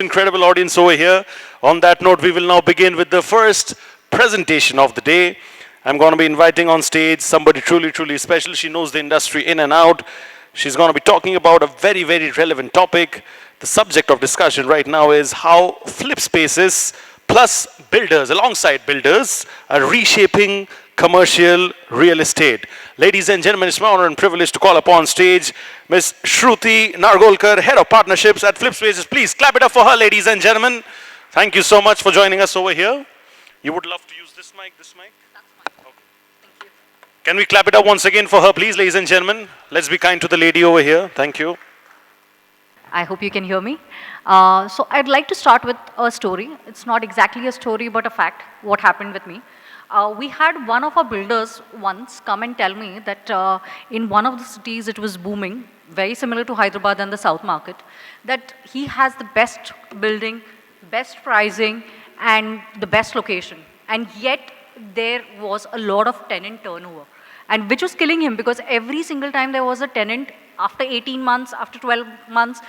incredible audience over here. On that note, we will now begin with the first presentation of the day. I'm going to be inviting on stage somebody truly, truly special. She knows the industry in and out. She's going to be talking about a very, very relevant topic. The subject of discussion right now is how Flipspaces plus builders, alongside builders, are reshaping commercial real estate. Ladies and gentlemen, it's my honor and privilege to call upon stage Ms. Shruti Nargolkar, Head of Partnerships at Flipspaces. Please clap it up for her, ladies and gentlemen. Thank you so much for joining us over here. You would love to use this mic, this mic? That's fine. Okay. Thank you. Can we clap it up once again for her, please, ladies and gentlemen? Let's be kind to the lady over here. Thank you. I hope you can hear me. So I'd like to start with a story. It's not exactly a story, but a fact, what happened with me. We had one of our builders once come and tell me that in one of the cities it was booming, very similar to Hyderabad and the South Market, that he has the best building, best pricing, and the best location. And yet there was a lot of tenant turnover, and which was killing him because every single time there was a tenant, after 18 months, after 12 months,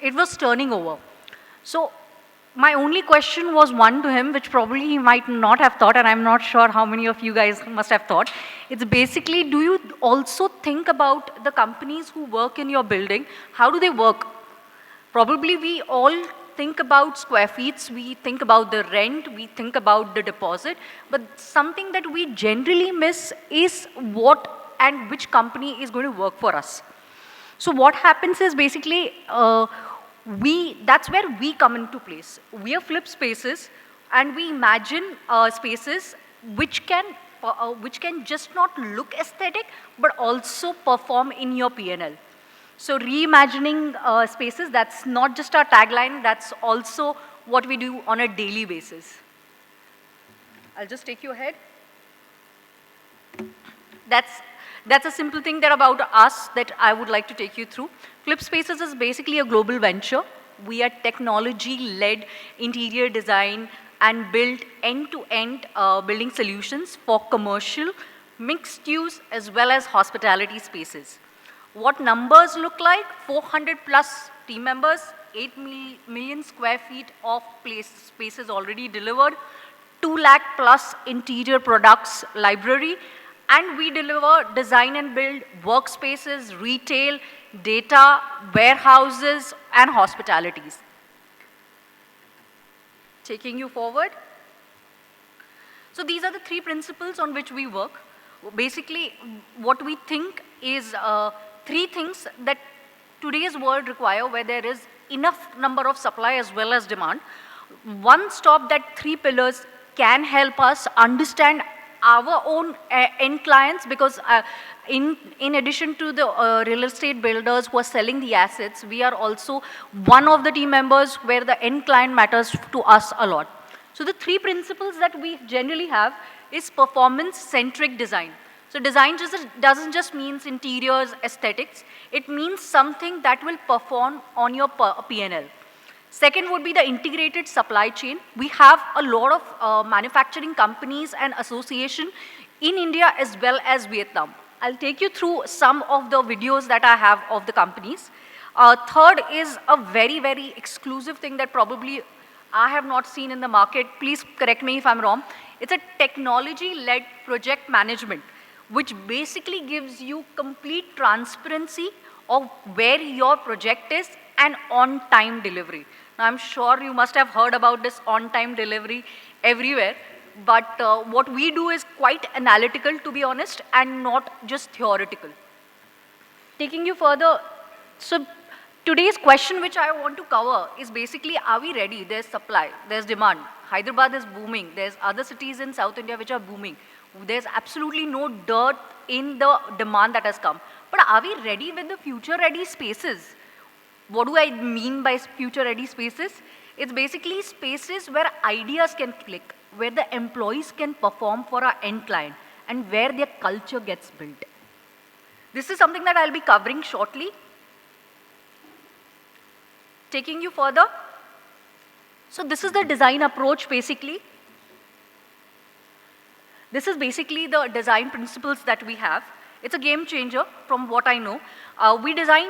it was turning over. So my only question was one to him, which probably he might not have thought, and I'm not sure how many of you guys must have thought. It's basically, do you also think about the companies who work in your building? How do they work? Probably we all think about square feet, we think about the rent, we think about the deposit, but something that we generally miss is what and which company is going to work for us. So what happens is basically, that's where we come into place. We are Flipspaces, and we imagine spaces which can just not look aesthetic, but also perform in your P&L. So reimagining spaces, that's not just our tagline, that's also what we do on a daily basis. I'll just take you ahead. That's a simple thing that about us that I would like to take you through. Flipspaces is basically a global venture. We are technology-led interior design and build end-to-end building solutions for commercial, mixed use, as well as hospitality spaces. What numbers look like? 400 plus team members, 8 million square feet of spaces already delivered, 2 lakh plus interior products library, and we deliver design and build workspaces, retail, data, warehouses, and hospitalities. Taking you forward. So these are the 3 principles on which we work. Basically, what we think is 3 things that today's world require, where there is enough number of supply as well as demand. One stop, that 3 pillars can help us understand our own end clients, because in addition to the real estate builders who are selling the assets, we are also one of the team members where the end client matters to us a lot. So the 3 principles that we generally have is performance-centric design. So design doesn't just mean interiors, aesthetics. It means something that will perform on your P&L. Second would be the integrated supply chain. We have a lot of manufacturing companies and association in India as well as Vietnam. I'll take you through some of the videos that I have of the companies. Third is a very, very exclusive thing that probably I have not seen in the market. Please correct me if I'm wrong. It's a technology-led project management, which basically gives you complete transparency of where your project is and on-time delivery. Now, I'm sure you must have heard about this on-time delivery everywhere, but what we do is quite analytical, to be honest, and not just theoretical. Taking you further, so today's question which I want to cover is basically, are we ready? There's supply, there's demand. Hyderabad is booming. There's other cities in South India which are booming. There's absolutely no dearth in the demand that has come. But are we ready with the future-ready spaces? What do I mean by future-ready spaces? It's basically spaces where ideas can click, where the employees can perform for our end client, and where their culture gets built. This is something that I'll be covering shortly. Taking you further. So this is the design approach, basically. This is basically the design principles that we have. It's a game changer from what I know. We design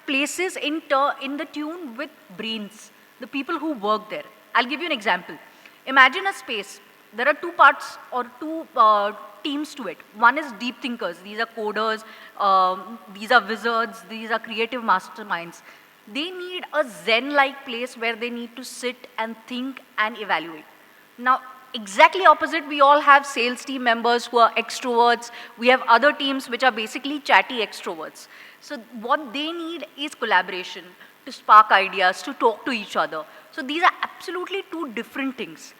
places in the tune with brains. the people who work there. I'll give you an example. Imagine a space. There are two parts or two teams to it. One is deep thinkers. These are coders, these are wizards, these are creative masterminds. They need a zen-like place where they need to sit and think and evaluate. Now, exactly opposite, we all have sales team members who are extroverts. We have other teams which are basically chatty extroverts. So what they need is collaboration, to spark ideas, to talk to each other. So these are absolutely two different things.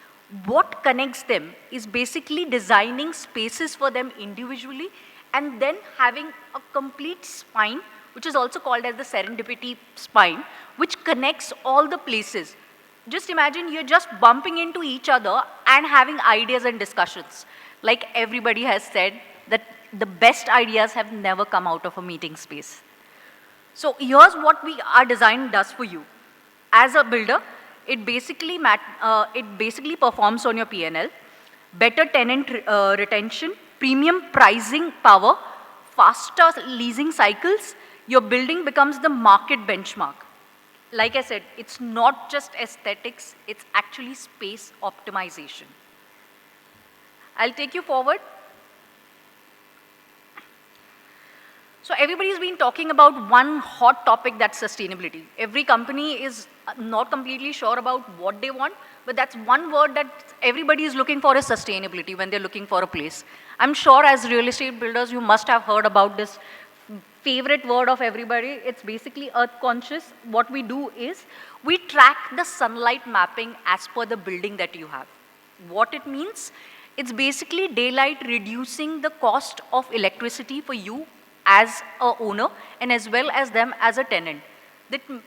What connects them is basically designing spaces for them individually and then having a complete spine, which is also called as the serendipity spine, which connects all the places. Just imagine you're just bumping into each other and having ideas and discussions. Like everybody has said, that the best ideas have never come out of a meeting space. So here's what our design does for you. As a builder, it basically performs on your P&L, better tenant retention, premium pricing power, faster leasing cycles. Your building becomes the market benchmark. Like I said, it's not just aesthetics, it's actually space optimization. I'll take you forward. So everybody's been talking about one hot topic, that's sustainability. Every company is not completely sure about what they want, but that's one word that everybody is looking for, is sustainability when they're looking for a place. I'm sure as real estate builders, you must have heard about this favorite word of everybody. It's basically earth conscious. What we do is we track the sunlight mapping as per the building that you have. What it means? It's basically daylight reducing the cost of electricity for you as a owner and as well as them as a tenant.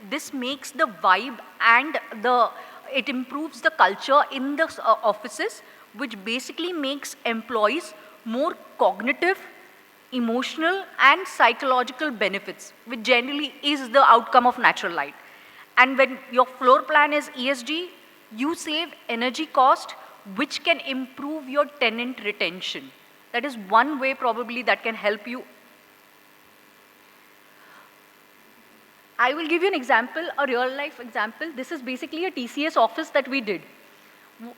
This makes the vibe and it improves the culture in the offices, which basically makes employees more cognitive, emotional and psychological benefits, which generally is the outcome of natural light. And when your floor plan is ESG, you save energy cost, which can improve your tenant retention. That is one way probably that can help you. I will give you an example, a real life example. This is basically a TCS office that we did.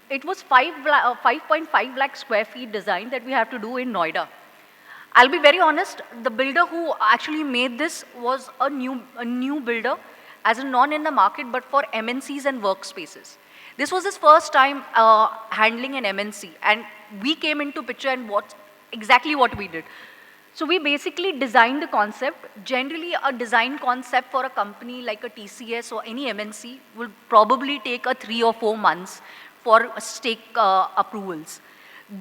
It was 5.5 lakh square feet design that we have to do in Noida. I'll be very honest, the builder who actually made this was a new builder, as a non in the market, but for MNCs and workspaces. This was his first time handling an MNC, and we came into picture and exactly what we did. So we basically designed the concept. Generally, a design concept for a company like a TCS or any MNC will probably take 3 or 4 months for stake approvals.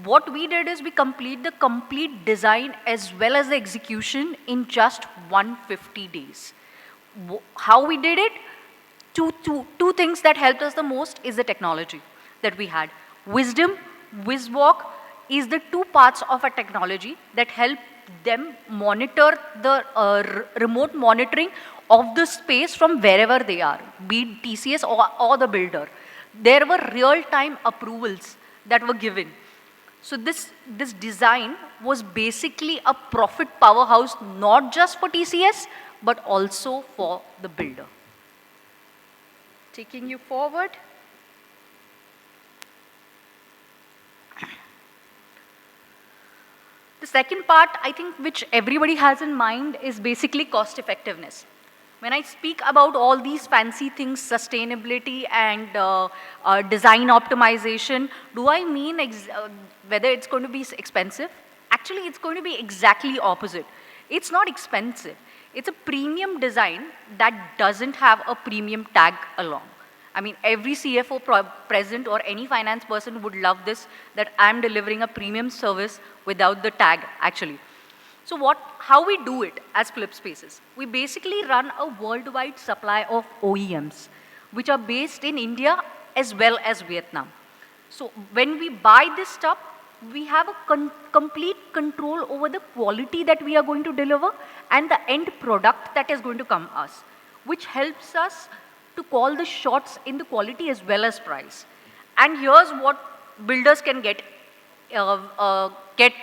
What we did is we complete the complete design as well as the execution in just 150 days. How we did it? Two things that helped us the most is the technology that we had. Wisdom, WizWalk is the two parts of a technology that help them monitor the remote monitoring of the space from wherever they are, be it TCS or the builder. There were real-time approvals that were given. So this design was basically a profit powerhouse, not just for TCS, but also for the builder. Taking you forward. The second part, I think, which everybody has in mind is basically cost effectiveness. When I speak about all these fancy things, sustainability and design optimization, do I mean whether it's going to be expensive? Actually, it's going to be exactly opposite. It's not expensive. It's a premium design that doesn't have a premium tag along. I mean, every CFO present or any finance person would love this, that I'm delivering a premium service without the tag, actually. So how we do it as Flipspaces? We basically run a worldwide supply of OEMs, which are based in India as well as Vietnam. So when we buy this stuff, we have a complete control over the quality that we are going to deliver and the end product that is going to come us, which helps us to call the shots in the quality as well as price. And here's what builders can get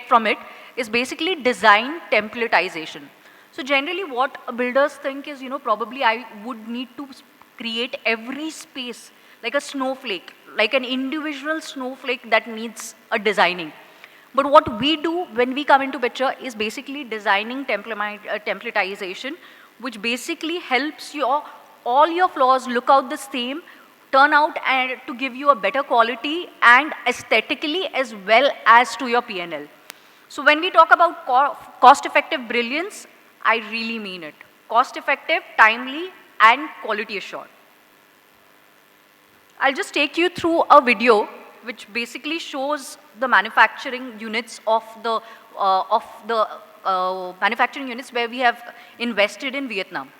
from it, is basically design templatization. So generally what builders think is, probably I would need to create every space like a snowflake, like an individual snowflake that needs a designing. But what we do when we come into picture is basically designing templatization, which basically helps all your floors look out the same, turn out and to give you a better quality and aesthetically as well as to your P&L. So when we talk about cost-effective brilliance, I really mean it. Cost-effective, timely, and quality assured. I'll just take you through a video which basically shows the manufacturing units of the manufacturing units where we have invested in Vietnam.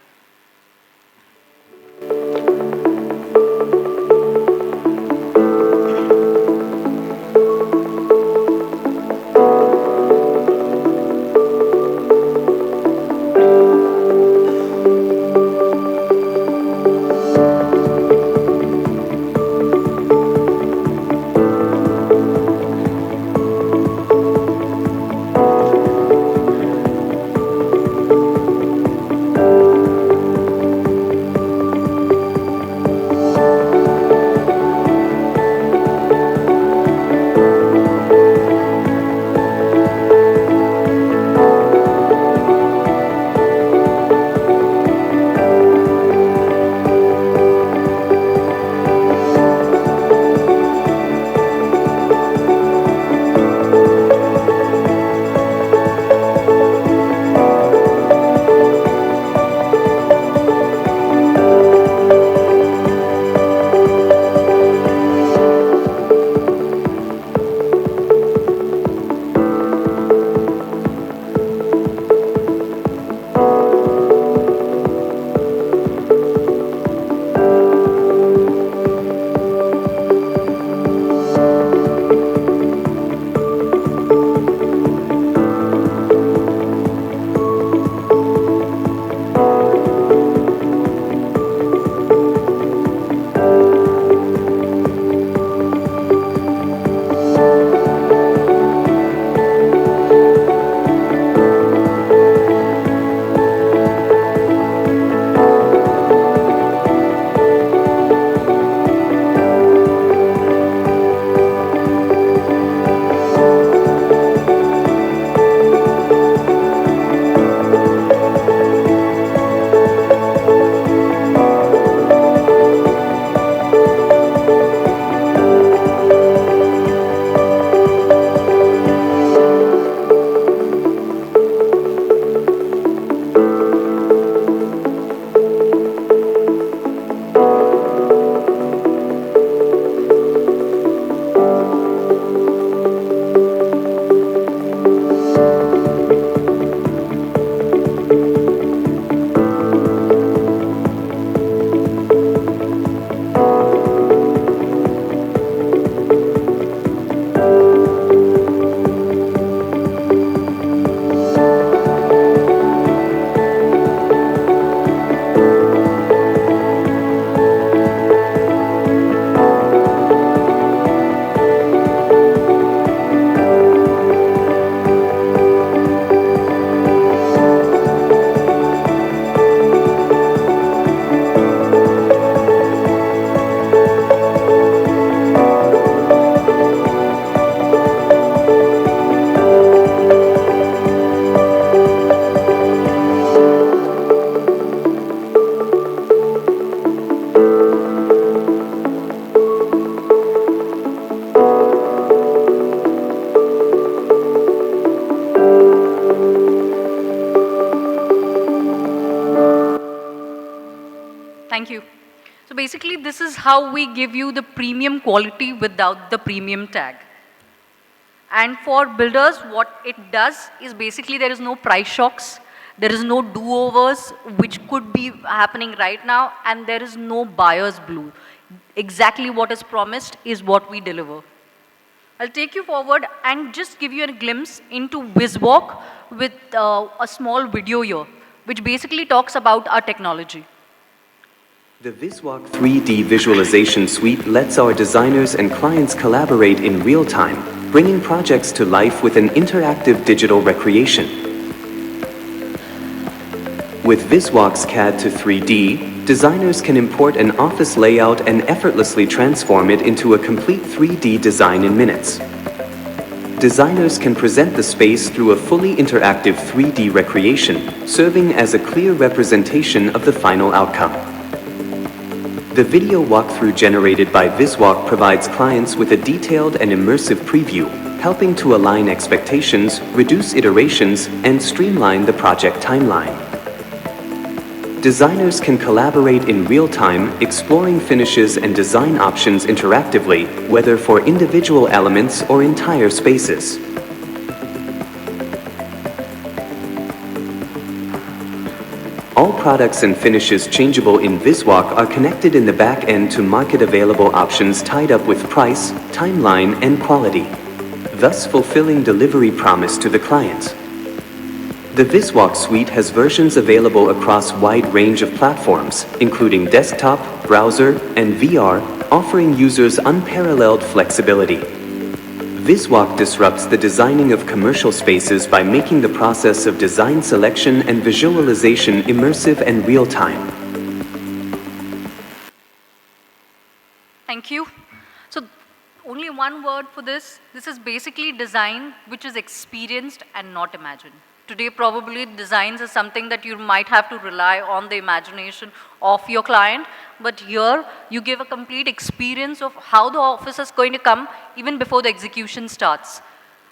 Thank you. So basically, this is how we give you the premium quality without the premium tag. And for builders, what it does is basically there is no price shocks, there is no do-overs, which could be happening right now, and there is no buyer's blue. Exactly what is promised is what we deliver. I'll take you forward and just give you a glimpse into VizWalk with a small video here, which basically talks about our technology. The VizWalk 3D visualization suite lets our designers and clients collaborate in real time, bringing projects to life with an interactive digital recreation. With VizWalk's CAD to 3D, designers can import an office layout and effortlessly transform it into a complete 3D design in minutes. Designers can present the space through a fully interactive 3D recreation, serving as a clear representation of the final outcome. The video walkthrough generated by VisWalk provides clients with a detailed and immersive preview, helping to align expectations, reduce iterations, and streamline the project timeline. Designers can collaborate in real time, exploring finishes and design options interactively, whether for individual elements or entire spaces. All products and finishes changeable in VisWalk are connected in the back end to market available options tied up with price, timeline, and quality, thus fulfilling delivery promise to the client. The VisWalk suite has versions available across wide range of platforms, including desktop, browser, and VR, offering users unparalleled flexibility. VisWalk disrupts the designing of commercial spaces by making the process of design selection and visualization immersive and real-time. Thank you. So only one word for this. This is basically design which is experienced and not imagined. Today, probably designs is something that you might have to rely on the imagination of your client, but here you give a complete experience of how the office is going to come even before the execution starts.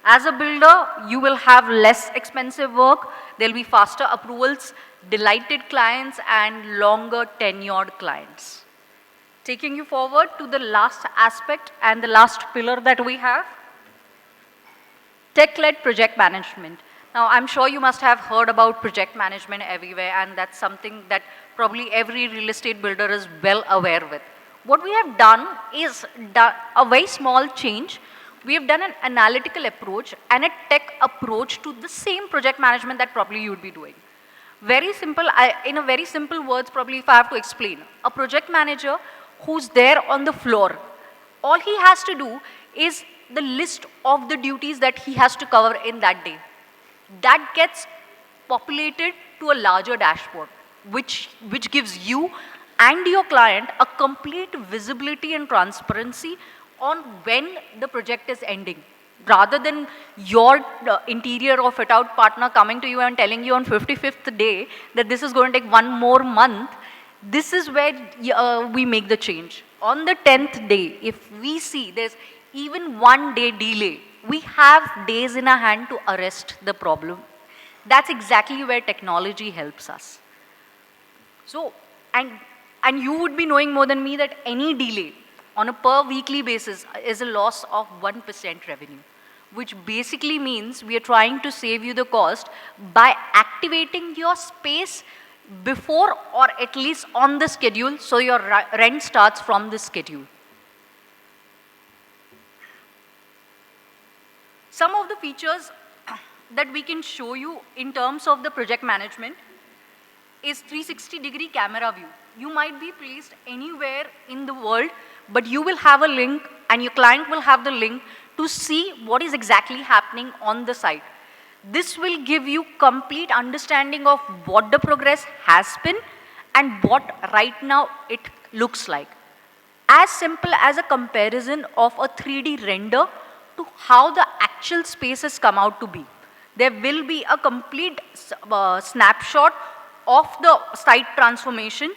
As a builder, you will have less expensive work, there'll be faster approvals, delighted clients, and longer tenured clients. Taking you forward to the last aspect and the last pillar that we have, tech-led project management. Now, I'm sure you must have heard about project management everywhere, and that's something that probably every real estate builder is well aware with. What we have done is a very small change. We have done an analytical approach and a tech approach to the same project management that probably you would be doing. Very simple, in a very simple words, probably if I have to explain, a project manager who's there on the floor, all he has to do is the list of the duties that he has to cover in that day. That gets populated to a larger dashboard, which gives you and your client a complete visibility and transparency on when the project is ending. Rather than your interior or fit out partner coming to you and telling you on 55th day that this is going to take one more month, this is where we make the change. On the 10th day, if we see there's even 1 day delay, we have days in our hand to arrest the problem. That's exactly where technology helps us. So, and you would be knowing more than me that any delay on a per weekly basis is a loss of 1% revenue, which basically means we are trying to save you the cost by activating your space before or at least on the schedule, so your rent starts from the schedule. Some of the features that we can show you in terms of the project management is 360-degree camera view. You might be placed anywhere in the world, but you will have a link and your client will have the link to see what is exactly happening on the site. This will give you complete understanding of what the progress has been and what right now it looks like. As simple as a comparison of a 3D render to how the actual spaces come out to be. There will be a complete snapshot of the site transformation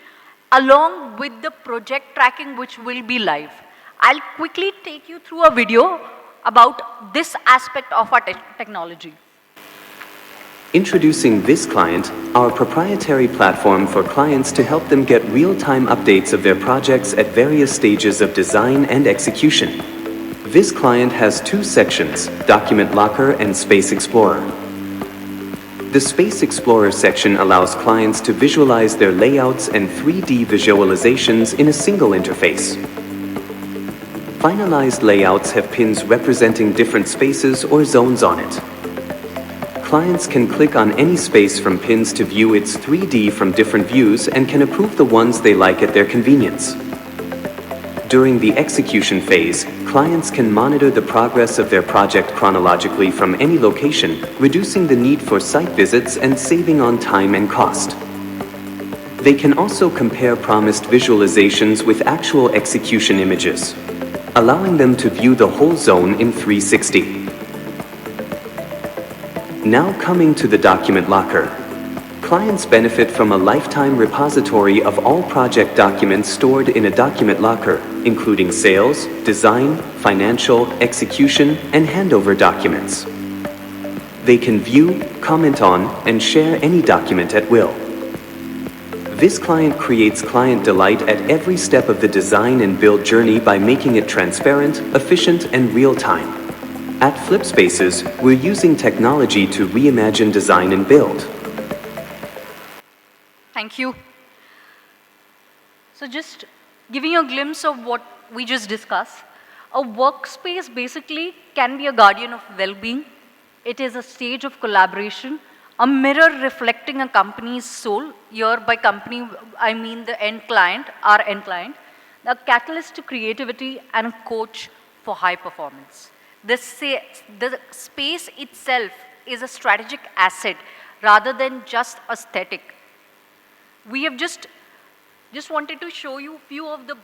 along with the project tracking which will be live. I'll quickly take you through a video about this aspect of our technology. Introducing VisClient, our proprietary platform for clients to help them get real-time updates of their projects at various stages of design and execution. VisClient has two sections, Document Locker and Space Explorer. The Space Explorer section allows clients to visualize their layouts and 3D visualizations in a single interface. Finalized layouts have pins representing different spaces or zones on it. Clients can click on any space from pins to view its 3D from different views and can approve the ones they like at their convenience. During the execution phase, clients can monitor the progress of their project chronologically from any location, reducing the need for site visits and saving on time and cost. They can also compare promised visualizations with actual execution images, allowing them to view the whole zone in 360. Now coming to the document locker. Clients benefit from a lifetime repository of all project documents stored in a document locker, including sales, design, financial, execution, and handover documents. They can view, comment on, and share any document at will. This client creates client delight at every step of the design and build journey by making it transparent, efficient, and real-time. At Flipspaces, we're using technology to reimagine design and build. Thank you. So just giving you a glimpse of what we just discussed, a workspace basically can be a guardian of well-being. It is a stage of collaboration, a mirror reflecting a company's soul. Here by company, I mean the end client, our end client, a catalyst to creativity and a coach for high performance. The space itself is a strategic asset rather than just aesthetic. We have just wanted to show you a few of the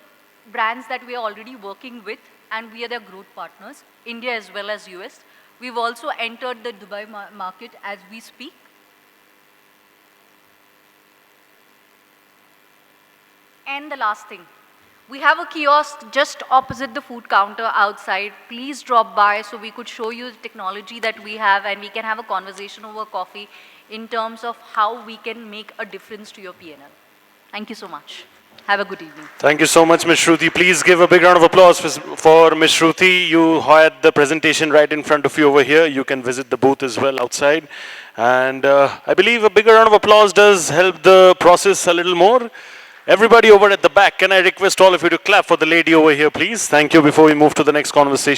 brands that we are already working with, and we are their growth partners, India as well as US. We've also entered the Dubai market as we speak. And the last thing, we have a kiosk just opposite the food counter outside. Please drop by so we could show you the technology that we have, and we can have a conversation over coffee in terms of how we can make a difference to your P&L. Thank you so much. Have a good evening. Thank you so much, Ms. Shruti. Please give a big round of applause for Ms. Shruti. You had the presentation right in front of you over here. You can visit the booth as well outside. And I believe a bigger round of applause does help the process a little more. Everybody over at the back, can I request all of you to clap for the lady over here, please? Thank you before we move to the next conversation.